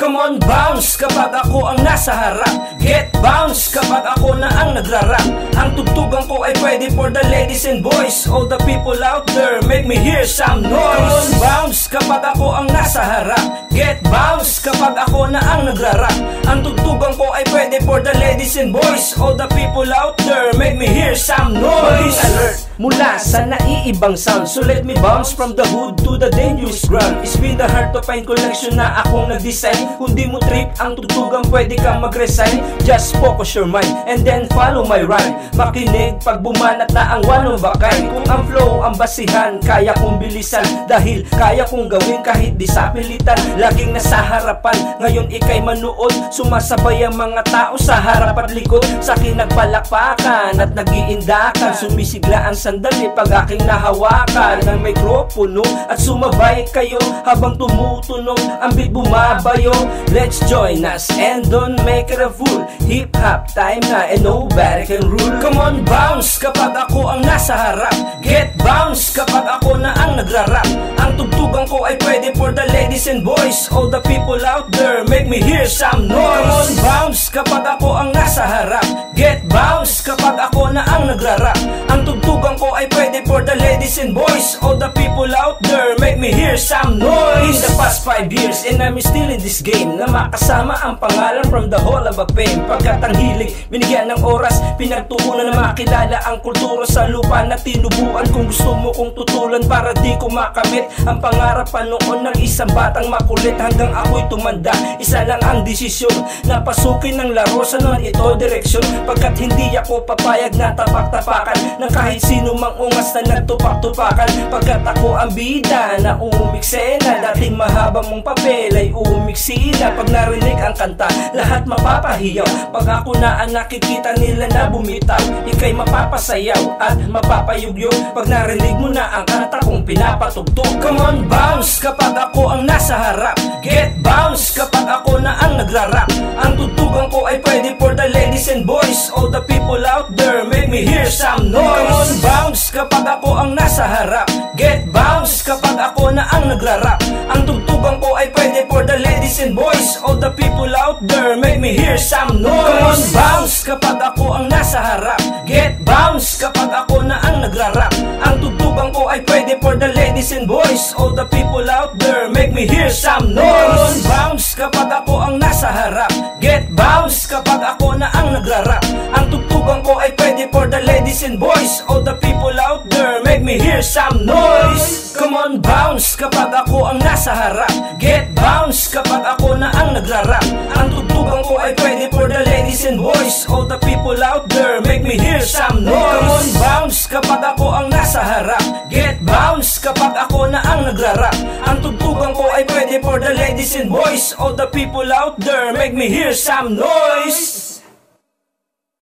Come on, bounce kapag ako ang nasa harap. Get bounce kapag ako na ang nagrarap. Ang tugtugan ko ay pwede for the ladies and boys. All the people out there, make me hear some noise. Come on, bounce kapag ako ang nasa harap. Get bounce kapag ako na ang nagrarap. Ang tugtugan ko ay pwede for the ladies and boys. All the people out there, make me hear some noise. Police alert mula sa naiibang sound. So let me bounce from the hood to the dangerous ground. It's been the hard to find collection na akong nag-design. Kung di mo trip ang tugtugan, pwede kang mag-resign. Just focus your mind and then follow my rhyme. Makinig pag bumanat na ang one of a kind. Kung ang flow ang basihan, kaya kong bilisan. Dahil kaya kong gawin kahit di sa pilitan. Laging nasa harapan, ngayon ikay manood. Sumasabay ang mga tao sa harap at likod. Sa akin nagpalakpakan at nag-iindakan. Sumisigla ang sandali pag aking nahawakan ng mikropono. At sumabay kayo habang tumutunog ang beat bumabayo. Let's join us and don't make it a fool. Hip-hop time na and nobody can rule. Come on, bounce kapag ako ang nasa harap. Get bounce kapag ako na ang nagrarap. Ang tugtugan ko ay pwede for the ladies and boys. All the people out there, make me hear some noise. Come on, bounce kapag ako ang nasa harap. Get bounce kapag ako na ang nagrarap. Ang tugtugan ko ay pwede for the ladies and boys. All the people out there, make me hear some noise. In the past 5 years and I'm still in this game, na makasama ang pangalan from the Hall of Fame. Pagkat ang hilig, binigyan ng oras, pinagtuunan na makilala ang kultura sa lupa na tinubuan. Kung gusto mo kong tutulan para di ko makamit ang pangarap pa noon ng isang batang makulit. Hanggang ako'y tumanda, isa lang ang desisyon, na pasukin ng laro sa naman ito direksyon. Pagkat hindi ako papayag na tapak-tapakan ng kahit sino mang ungas na nagtupak-tupakan. Pagkat ako ang bida na umiksena, dating mahaba mong papel ay umiksila. Pag narinig ang kanta, lahat mapapahiyaw. Pag ako na ang nakikita nila na bumitaw, ikay mapapasayaw at mapapayugyog. Pag narinig mo na ang kanta kong pinapatugtog. Come on, bounce kapag ako ang nasa harap. Get bounce kapag ako na ang nagrarap. Ang tugtugan ko ay pwede for the ladies and boys. All the people out there, make me hear some noise. Come on, bounce kapag ako ang nasa harap. Get bounce kapag ako na ang nagrarap. Ang tugtugan ko ay pwede for the ladies and boys. All the people out there, make me hear some noise. Come on, bounce kapag ako ang nasa harap. Get bounce kapag ako na ang nagrarap. Ang tugtugan ko ay pwede for the ladies and boys. All the people out there, make me hear some noise. Come on, bounce kapag ako ang nasa harap. Get bounce kapag ako na ang nagrarap. Ang tugtugan ko ay pwede for the ladies and boys. All the people out there, make me hear some noise. Come on, bounce kapag ako ang nasa harap. Get bounce kapag ako na ang nagrarap. Ang tugtugan ko ay pwede for the ladies and boys. All the people out there, make me hear some noise. Come on, bounce kapag ako ang nasa harap. Get bounce kapag ako na ang nagrarap. Ang tugtugan ko ay pwede for the ladies and boys. All the people out there, make me hear some noise.